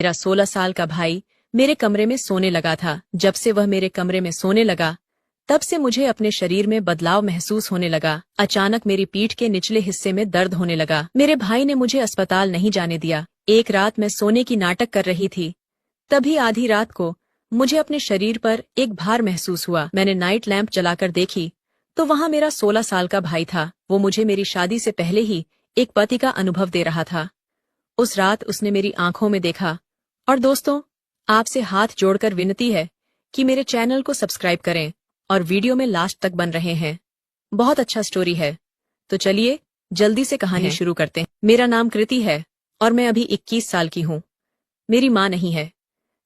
मेरा 16 साल का भाई मेरे कमरे में सोने लगा था। जब से वह मेरे कमरे में सोने लगा तब से मुझे अपने शरीर में बदलाव महसूस होने लगा। अचानक मेरी पीठ के निचले हिस्से में दर्द होने लगा। मेरे भाई ने मुझे अस्पताल नहीं जाने दिया। एक रात मैं सोने की नाटक कर रही थी, तभी आधी रात को मुझे अपने शरीर पर एक भार महसूस हुआ। मैंने नाइट लैंप जलाकर देखी तो वहां मेरा 16 साल का भाई था। वो मुझे मेरी शादी से पहले ही एक पति का अनुभव दे रहा था। उस रात उसने मेरी आंखों में देखा। और दोस्तों, आपसे हाथ जोड़कर विनती है कि मेरे चैनल को सब्सक्राइब करें और वीडियो में लास्ट तक बन रहे हैं। बहुत अच्छा स्टोरी है, तो चलिए जल्दी से कहानी शुरू करते हैं। मेरा नाम कृति है और मैं अभी 21 साल की हूँ। मेरी माँ नहीं है।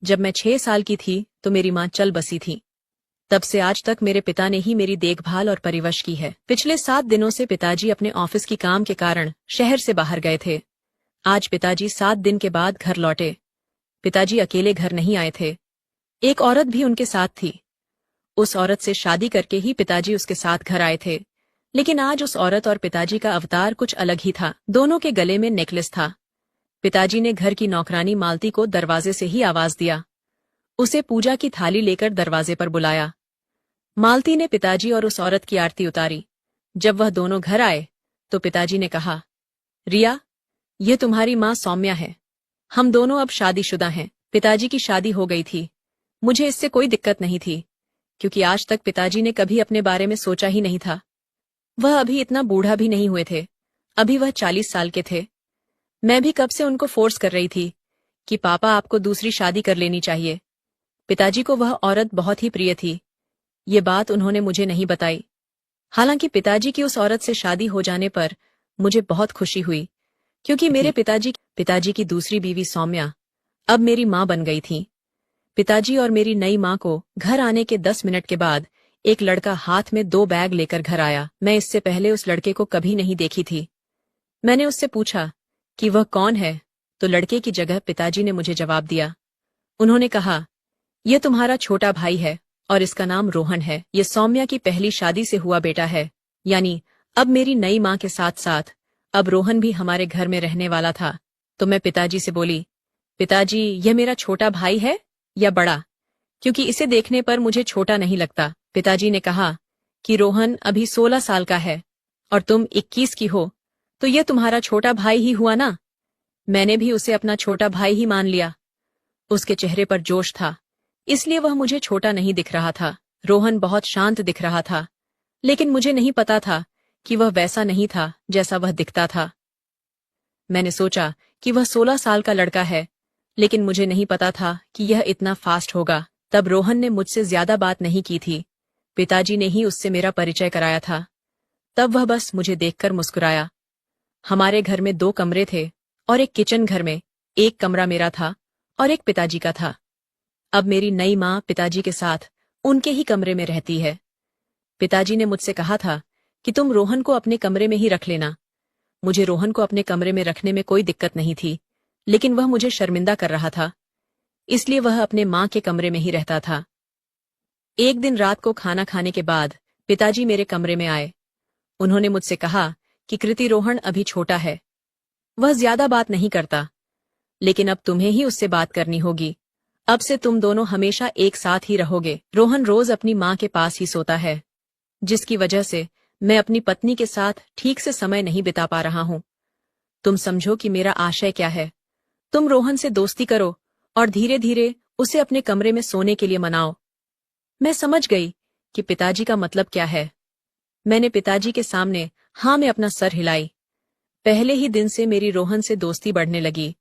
जब मैं 6 साल की थी तो मेरी माँ चल बसी थी। तब से आज तक मेरे पिता ने ही मेरी देखभाल और परवरिश की है। पिछले 7 दिनों से पिताजी अपने ऑफिस की काम के कारण शहर से बाहर गए थे। आज पिताजी 7 दिन के बाद घर लौटे। पिताजी अकेले घर नहीं आए थे, एक औरत भी उनके साथ थी। उस औरत से शादी करके ही पिताजी उसके साथ घर आए थे। लेकिन आज उस औरत और पिताजी का अवतार कुछ अलग ही था। दोनों के गले में नेकलेस था। पिताजी ने घर की नौकरानी मालती को दरवाजे से ही आवाज दिया। उसे पूजा की थाली लेकर दरवाजे पर बुलाया। मालती ने पिताजी और उस औरत की आरती उतारी। जब वह दोनों घर आए तो पिताजी ने कहा, रिया, यह तुम्हारी माँ सौम्या है। हम दोनों अब शादीशुदा हैं। पिताजी की शादी हो गई थी। मुझे इससे कोई दिक्कत नहीं थी, क्योंकि आज तक पिताजी ने कभी अपने बारे में सोचा ही नहीं था। वह अभी इतना बूढ़ा भी नहीं हुए थे। अभी वह 40 साल के थे। मैं भी कब से उनको फोर्स कर रही थी कि पापा, आपको दूसरी शादी कर लेनी चाहिए। पिताजी को वह औरत बहुत ही प्रिय थी। ये बात उन्होंने मुझे नहीं बताई। हालांकि पिताजी की उस औरत से शादी हो जाने पर मुझे बहुत खुशी हुई, क्योंकि मेरे पिताजी की दूसरी बीवी सौम्या अब मेरी माँ बन गई थी। पिताजी और मेरी नई माँ को घर आने के 10 मिनट के बाद एक लड़का हाथ में 2 बैग लेकर घर आया। मैं इससे पहले उस लड़के को कभी नहीं देखी थी। मैंने उससे पूछा कि वह कौन है, तो लड़के की जगह पिताजी ने मुझे जवाब दिया। उन्होंने कहा, यह तुम्हारा छोटा भाई है और इसका नाम रोहन है। ये सौम्या की पहली शादी से हुआ बेटा है। यानी अब मेरी नई माँ के साथ साथ अब रोहन भी हमारे घर में रहने वाला था। तो मैं पिताजी से बोली, पिताजी, यह मेरा छोटा भाई है या बड़ा? क्योंकि इसे देखने पर मुझे छोटा नहीं लगता। पिताजी ने कहा कि रोहन अभी 16 साल का है और तुम 21 की हो, तो यह तुम्हारा छोटा भाई ही हुआ ना। मैंने भी उसे अपना छोटा भाई ही मान लिया। उसके चेहरे पर जोश था, इसलिए वह मुझे छोटा नहीं दिख रहा था। रोहन बहुत शांत दिख रहा था, लेकिन मुझे नहीं पता था कि वह वैसा नहीं था जैसा वह दिखता था। मैंने सोचा कि वह 16 साल का लड़का है, लेकिन मुझे नहीं पता था कि यह इतना फास्ट होगा। तब रोहन ने मुझसे ज्यादा बात नहीं की थी। पिताजी ने ही उससे मेरा परिचय कराया था। तब वह बस मुझे देखकर मुस्कुराया। हमारे घर में 2 कमरे थे और एक किचन। घर में एक कमरा मेरा था और एक पिताजी का था। अब मेरी नई माँ पिताजी के साथ उनके ही कमरे में रहती है। पिताजी ने मुझसे कहा था कि तुम रोहन को अपने कमरे में ही रख लेना। मुझे रोहन को अपने कमरे में रखने में कोई दिक्कत नहीं थी, लेकिन वह मुझे शर्मिंदा कर रहा था, इसलिए वह अपने माँ के कमरे में ही रहता था। एक दिन रात को खाना खाने के बाद पिताजी मेरे कमरे में आए। उन्होंने मुझसे कहा कि कृति, रोहन अभी छोटा है, वह ज्यादा बात नहीं करता, लेकिन अब तुम्हें ही उससे बात करनी होगी। अब से तुम दोनों हमेशा एक साथ ही रहोगे। रोहन रोज अपनी माँ के पास ही सोता है, जिसकी वजह से मैं अपनी पत्नी के साथ ठीक से समय नहीं बिता पा रहा हूँ। तुम समझो कि मेरा आशय क्या है। तुम रोहन से दोस्ती करो और धीरे धीरे उसे अपने कमरे में सोने के लिए मनाओ। मैं समझ गई कि पिताजी का मतलब क्या है। मैंने पिताजी के सामने हाँ में अपना सर हिलाई। पहले ही दिन से मेरी रोहन से दोस्ती बढ़ने लगी।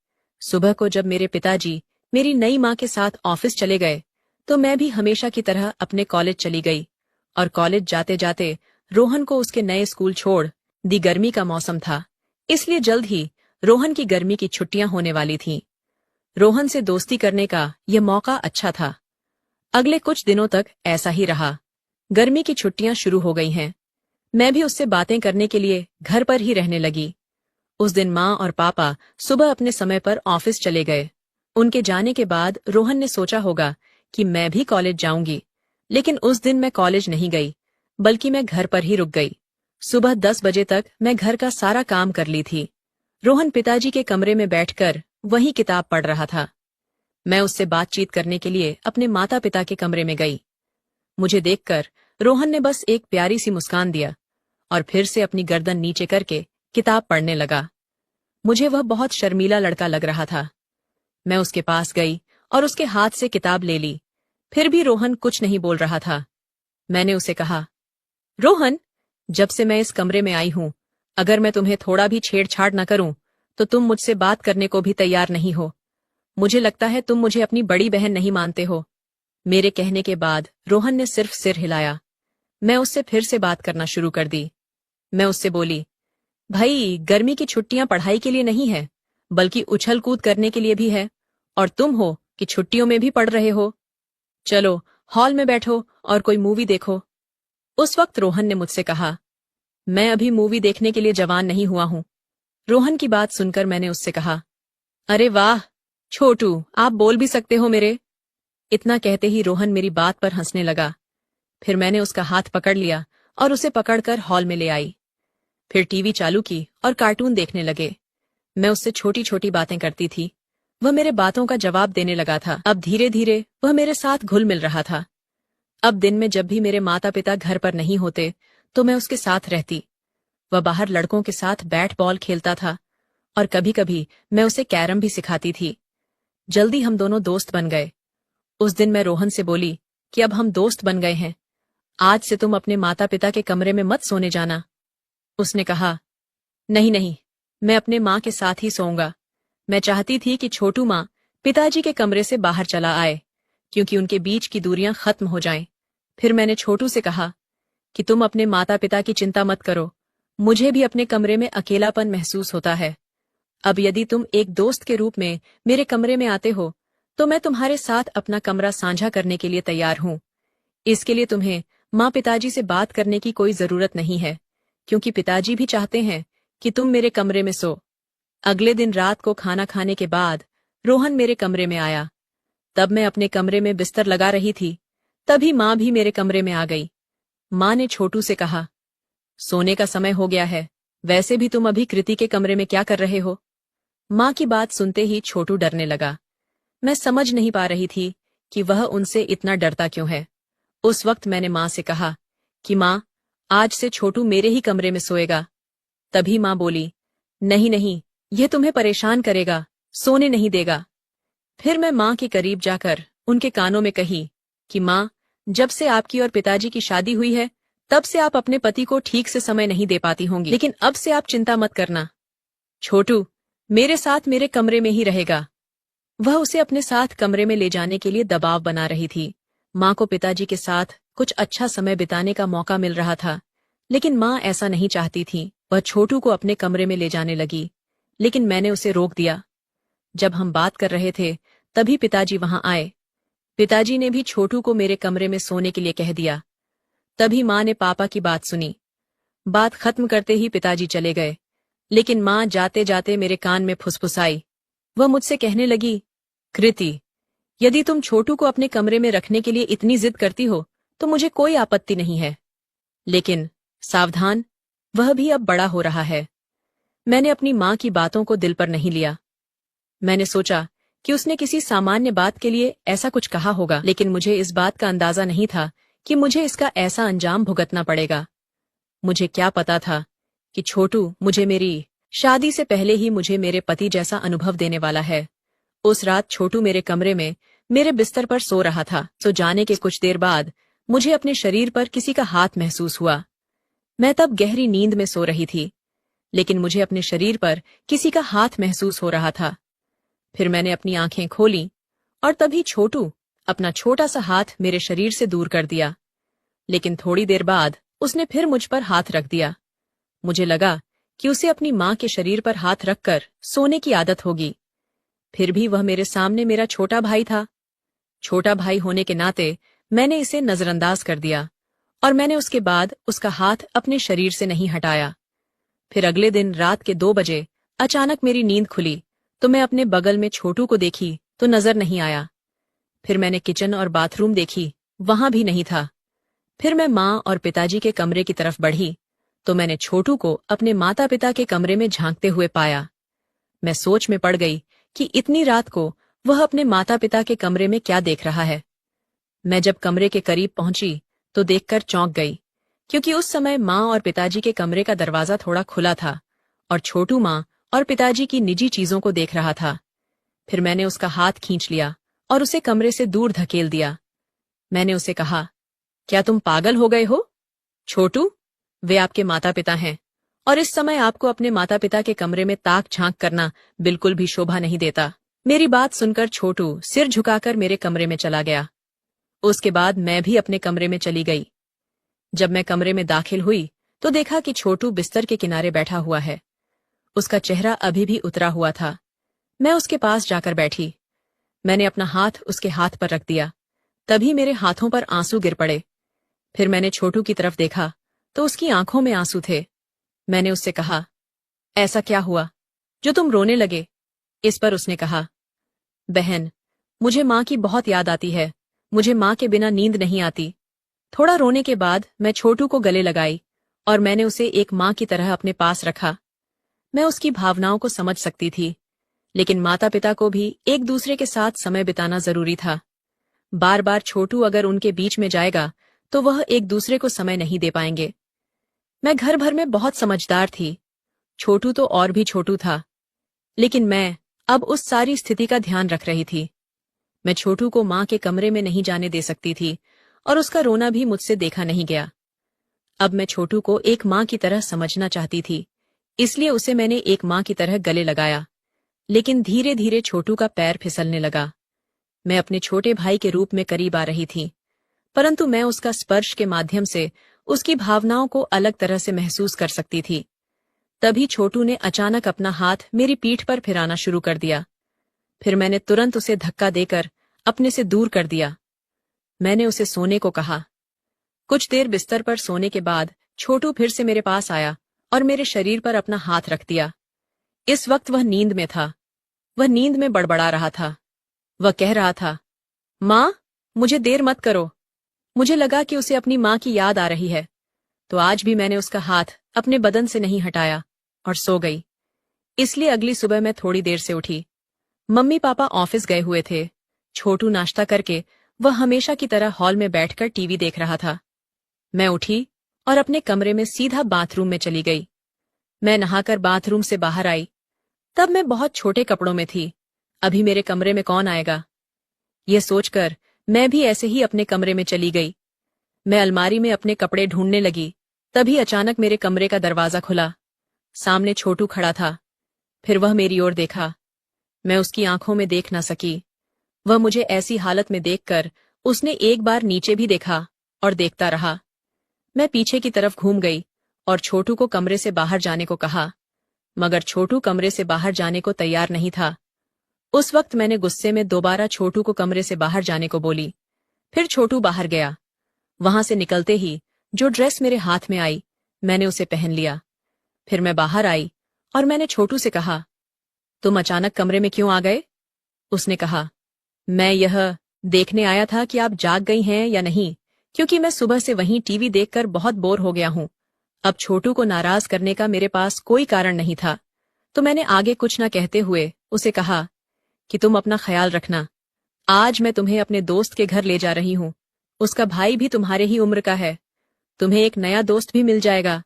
सुबह को जब मेरे पिताजी मेरी नई माँ के साथ ऑफिस चले गए, तो मैं भी हमेशा की तरह अपने कॉलेज चली गई। और कॉलेज जाते जाते रोहन को उसके नए स्कूल छोड़ दी। गर्मी का मौसम था, इसलिए जल्द ही रोहन की गर्मी की छुट्टियां होने वाली थीं। रोहन से दोस्ती करने का यह मौका अच्छा था। अगले कुछ दिनों तक ऐसा ही रहा। गर्मी की छुट्टियां शुरू हो गई हैं। मैं भी उससे बातें करने के लिए घर पर ही रहने लगी। उस दिन माँ और पापा सुबह अपने समय पर ऑफिस चले गए। उनके जाने के बाद रोहन ने सोचा होगा कि मैं भी कॉलेज जाऊंगी, लेकिन उस दिन मैं कॉलेज नहीं गई, बल्कि मैं घर पर ही रुक गई। सुबह 10 बजे तक मैं घर का सारा काम कर ली थी। रोहन पिताजी के कमरे में बैठकर वही किताब पढ़ रहा था। मैं उससे बातचीत करने के लिए अपने माता पिता के कमरे में गई। मुझे देखकर रोहन ने बस एक प्यारी सी मुस्कान दिया और फिर से अपनी गर्दन नीचे करके किताब पढ़ने लगा। मुझे वह बहुत शर्मीला लड़का लग रहा था। मैं उसके पास गई और उसके हाथ से किताब ले ली। फिर भी रोहन कुछ नहीं बोल रहा था। मैंने उसे कहा, रोहन, जब से मैं इस कमरे में आई हूं, अगर मैं तुम्हें थोड़ा भी छेड़छाड़ न करूं तो तुम मुझसे बात करने को भी तैयार नहीं हो। मुझे लगता है तुम मुझे अपनी बड़ी बहन नहीं मानते हो। मेरे कहने के बाद रोहन ने सिर्फ सिर हिलाया। मैं उससे फिर से बात करना शुरू कर दी। मैं उससे बोली, भाई, गर्मी की छुट्टियां पढ़ाई के लिए नहीं है, बल्कि उछल कूद करने के लिए भी है, और तुम हो कि छुट्टियों में भी पढ़ रहे हो। चलो हॉल में बैठो और कोई मूवी देखो। उस वक्त रोहन ने मुझसे कहा, मैं अभी मूवी देखने के लिए जवान नहीं हुआ हूं। रोहन की बात सुनकर मैंने उससे कहा, अरे वाह छोटू, आप बोल भी सकते हो मेरे। इतना कहते ही रोहन मेरी बात पर हंसने लगा। फिर मैंने उसका हाथ पकड़ लिया और उसे पकड़कर हॉल में ले आई। फिर टीवी चालू की और कार्टून देखने लगे। मैं उससे छोटी छोटी बातें करती थी। वह मेरे बातों का जवाब देने लगा था। अब धीरे धीरे वह मेरे साथ घुल मिल रहा था। अब दिन में जब भी मेरे माता पिता घर पर नहीं होते तो मैं उसके साथ रहती। वह बाहर लड़कों के साथ बैट बॉल खेलता था और कभी कभी मैं उसे कैरम भी सिखाती थी। जल्दी हम दोनों दोस्त बन गए। उस दिन मैं रोहन से बोली कि अब हम दोस्त बन गए हैं, आज से तुम अपने माता पिता के कमरे में मत सोने जाना। उसने कहा, नहीं नहीं, मैं अपने माँ के साथ ही सोऊंगा। मैं चाहती थी कि छोटू माँ पिताजी के कमरे से बाहर चला आए, क्योंकि उनके बीच की दूरियां खत्म हो जाएं। फिर मैंने छोटू से कहा कि तुम अपने माता पिता की चिंता मत करो, मुझे भी अपने कमरे में अकेलापन महसूस होता है। अब यदि तुम एक दोस्त के रूप में मेरे कमरे में आते हो तो मैं तुम्हारे साथ अपना कमरा साझा करने के लिए तैयार हूं। इसके लिए तुम्हें माँ पिताजी से बात करने की कोई जरूरत नहीं है, क्योंकि पिताजी भी चाहते हैं कि तुम मेरे कमरे में सो। अगले दिन रात को खाना खाने के बाद रोहन मेरे कमरे में आया। तब मैं अपने कमरे में बिस्तर लगा रही थी। तभी माँ भी मेरे कमरे में आ गई। माँ ने छोटू से कहा, सोने का समय हो गया है, वैसे भी तुम अभी कृति के कमरे में क्या कर रहे हो। माँ की बात सुनते ही छोटू डरने लगा। मैं समझ नहीं पा रही थी कि वह उनसे इतना डरता क्यों है। उस वक्त मैंने माँ से कहा कि माँ, आज से छोटू मेरे ही कमरे में सोएगा। तभी माँ बोली, नहीं नहीं, यह तुम्हें परेशान करेगा, सोने नहीं देगा। फिर मैं माँ के करीब जाकर उनके कानों में कही कि माँ, जब से आपकी और पिताजी की शादी हुई है तब से आप अपने पति को ठीक से समय नहीं दे पाती होंगी, लेकिन अब से आप चिंता मत करना। छोटू मेरे साथ मेरे कमरे में ही रहेगा। वह उसे अपने साथ कमरे में ले जाने के लिए दबाव बना रही थी। माँ को पिताजी के साथ कुछ अच्छा समय बिताने का मौका मिल रहा था, लेकिन माँ ऐसा नहीं चाहती थी। वह छोटू को अपने कमरे में ले जाने लगी, लेकिन मैंने उसे रोक दिया। जब हम बात कर रहे थे तभी पिताजी वहां आए। पिताजी ने भी छोटू को मेरे कमरे में सोने के लिए कह दिया। तभी माँ ने पापा की बात सुनी। बात खत्म करते ही पिताजी चले गए, लेकिन माँ जाते जाते मेरे कान में फुसफुसाई। वह मुझसे कहने लगी, कृति, यदि तुम छोटू को अपने कमरे में रखने के लिए इतनी जिद करती हो तो मुझे कोई आपत्ति नहीं है, लेकिन सावधान, वह भी अब बड़ा हो रहा है। मैंने अपनी माँ की बातों को दिल पर नहीं लिया। मैंने सोचा कि उसने किसी सामान्य बात के लिए ऐसा कुछ कहा होगा, लेकिन मुझे इस बात का अंदाजा नहीं था कि मुझे इसका ऐसा अंजाम भुगतना पड़ेगा। मुझे क्या पता था कि छोटू मुझे मेरी शादी से पहले ही मुझे मेरे पति जैसा अनुभव देने वाला है। उस रात छोटू मेरे कमरे में मेरे बिस्तर पर सो रहा था। सो जाने के कुछ देर बाद मुझे अपने शरीर पर किसी का हाथ महसूस हुआ। मैं तब गहरी नींद में सो रही थी, लेकिन मुझे अपने शरीर पर किसी का हाथ महसूस हो रहा था। फिर मैंने अपनी आंखें खोली और तभी छोटू अपना छोटा सा हाथ मेरे शरीर से दूर कर दिया, लेकिन थोड़ी देर बाद उसने फिर मुझ पर हाथ रख दिया। मुझे लगा कि उसे अपनी माँ के शरीर पर हाथ रखकर सोने की आदत होगी। फिर भी वह मेरे सामने मेरा छोटा भाई था। छोटा भाई होने के नाते मैंने इसे नजरअंदाज कर दिया और मैंने उसके बाद उसका हाथ अपने शरीर से नहीं हटाया। फिर अगले दिन रात के 2 बजे अचानक मेरी नींद खुली तो मैं अपने बगल में छोटू को देखी तो नजर नहीं आया। फिर मैंने किचन और बाथरूम देखी, वहां भी नहीं था। फिर मैं माँ और पिताजी के कमरे की तरफ बढ़ी तो मैंने छोटू को अपने माता पिता के कमरे में झांकते हुए पाया। मैं सोच में पड़ गई कि इतनी रात को वह अपने माता पिता के कमरे में क्या देख रहा है। मैं जब कमरे के करीब पहुंची तो देखकर चौंक गई, क्योंकि उस समय माँ और पिताजी के कमरे का दरवाजा थोड़ा खुला था और छोटू माँ और पिताजी की निजी चीजों को देख रहा था। फिर मैंने उसका हाथ खींच लिया और उसे कमरे से दूर धकेल दिया। मैंने उसे कहा, क्या तुम पागल हो गए हो? छोटू, वे आपके माता पिता हैं और इस समय आपको अपने माता पिता के कमरे में ताक झांक करना बिल्कुल भी शोभा नहीं देता। मेरी बात सुनकर छोटू सिर झुकाकर मेरे कमरे में चला गया। उसके बाद मैं भी अपने कमरे में चली गई। जब मैं कमरे में दाखिल हुई तो देखा कि छोटू बिस्तर के किनारे बैठा हुआ है। उसका चेहरा अभी भी उतरा हुआ था। मैं उसके पास जाकर बैठी। मैंने अपना हाथ उसके हाथ पर रख दिया। तभी मेरे हाथों पर आंसू गिर पड़े। फिर मैंने छोटू की तरफ देखा तो उसकी आंखों में आंसू थे। मैंने उससे कहा, ऐसा क्या हुआ जो तुम रोने लगे? इस पर उसने कहा, बहन, मुझे माँ की बहुत याद आती है। मुझे माँ के बिना नींद नहीं आती। थोड़ा रोने के बाद मैं छोटू को गले लगाई और मैंने उसे एक माँ की तरह अपने पास रखा। मैं उसकी भावनाओं को समझ सकती थी, लेकिन माता पिता को भी एक दूसरे के साथ समय बिताना जरूरी था। बार बार छोटू अगर उनके बीच में जाएगा तो वह एक दूसरे को समय नहीं दे पाएंगे। मैं घर भर में बहुत समझदार थी। छोटू तो और भी छोटू था, लेकिन मैं अब उस सारी स्थिति का ध्यान रख रही थी। मैं छोटू को माँ के कमरे में नहीं जाने दे सकती थी और उसका रोना भी मुझसे देखा नहीं गया। अब मैं छोटू को एक माँ की तरह समझना चाहती थी, इसलिए उसे मैंने एक माँ की तरह गले लगाया। लेकिन धीरे धीरे छोटू का पैर फिसलने लगा। मैं अपने छोटे भाई के रूप में करीब आ रही थी, परंतु मैं उसका स्पर्श के माध्यम से उसकी भावनाओं को अलग तरह से महसूस कर सकती थी। तभी छोटू ने अचानक अपना हाथ मेरी पीठ पर फिराना शुरू कर दिया। फिर मैंने तुरंत उसे धक्का देकर अपने से दूर कर दिया। मैंने उसे सोने को कहा। कुछ देर बिस्तर पर सोने के बाद छोटू फिर से मेरे पास आया और मेरे शरीर पर अपना हाथ रख दिया। इस वक्त वह नींद में था। वह नींद में बड़बड़ा रहा था। वह कह रहा था, माँ, मुझे देर मत करो। मुझे लगा कि उसे अपनी माँ की याद आ रही है, तो आज भी मैंने उसका हाथ अपने बदन से नहीं हटाया और सो गई। इसलिए अगली सुबह मैं थोड़ी देर से उठी। मम्मी पापा ऑफिस गए हुए थे। छोटू नाश्ता करके वह हमेशा की तरह हॉल में बैठकर टीवी देख रहा था। मैं उठी और अपने कमरे में सीधा बाथरूम में चली गई। मैं नहाकर बाथरूम से बाहर आई। तब मैं बहुत छोटे कपड़ों में थी। अभी मेरे कमरे में कौन आएगा? यह सोचकर मैं भी ऐसे ही अपने कमरे में चली गई। मैं अलमारी में अपने कपड़े ढूंढने लगी। तभी अचानक मेरे कमरे का दरवाजा खुला। सामने छोटू खड़ा था। फिर वह मेरी ओर देखा। मैं उसकी आंखों में देख न सकी। वह मुझे ऐसी हालत में देखकर उसने एक बार नीचे भी देखा और देखता रहा। मैं पीछे की तरफ घूम गई और छोटू को कमरे से बाहर जाने को कहा, मगर छोटू कमरे से बाहर जाने को तैयार नहीं था। उस वक्त मैंने गुस्से में दोबारा छोटू को कमरे से बाहर जाने को बोली। फिर छोटू बाहर गया। वहां से निकलते ही जो ड्रेस मेरे हाथ में आई, मैंने उसे पहन लिया। फिर मैं बाहर आई और मैंने छोटू से कहा, तुम अचानक कमरे में क्यों आ गए? उसने कहा, मैं यह देखने आया था कि आप जाग गई हैं या नहीं, क्योंकि मैं सुबह से वहीं टीवी देखकर बहुत बोर हो गया हूं। अब छोटू को नाराज करने का मेरे पास कोई कारण नहीं था, तो मैंने आगे कुछ न कहते हुए उसे कहा कि तुम अपना ख्याल रखना। आज मैं तुम्हें अपने दोस्त के घर ले जा रही हूं। उसका भाई भी तुम्हारे ही उम्र का है। तुम्हें एक नया दोस्त भी मिल जाएगा।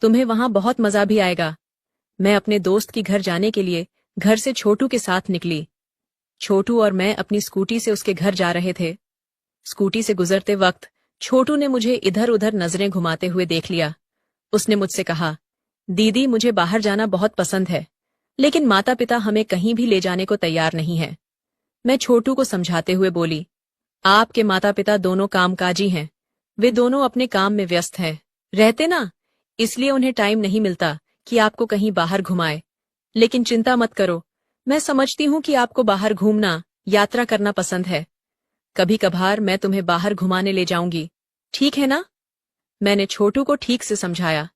तुम्हें वहां बहुत मजा भी आएगा। मैं अपने दोस्त की घर जाने के लिए घर से छोटू के साथ निकली। छोटू और मैं अपनी स्कूटी से उसके घर जा रहे थे। स्कूटी से गुजरते वक्त छोटू ने मुझे इधर उधर नजरें घुमाते हुए देख लिया। उसने मुझसे कहा, दीदी, मुझे बाहर जाना बहुत पसंद है, लेकिन माता पिता हमें कहीं भी ले जाने को तैयार नहीं है। मैं छोटू को समझाते हुए बोली, आपके माता पिता दोनों कामकाजी हैं। वे दोनों अपने काम में व्यस्त हैं, रहते ना, इसलिए उन्हें टाइम नहीं मिलता कि आपको कहीं बाहर घुमाए। लेकिन चिंता मत करो, मैं समझती हूँ कि आपको बाहर घूमना, यात्रा करना पसंद है। कभी कभार मैं तुम्हें बाहर घुमाने ले जाऊंगी, ठीक है ना? मैंने छोटू को ठीक से समझाया।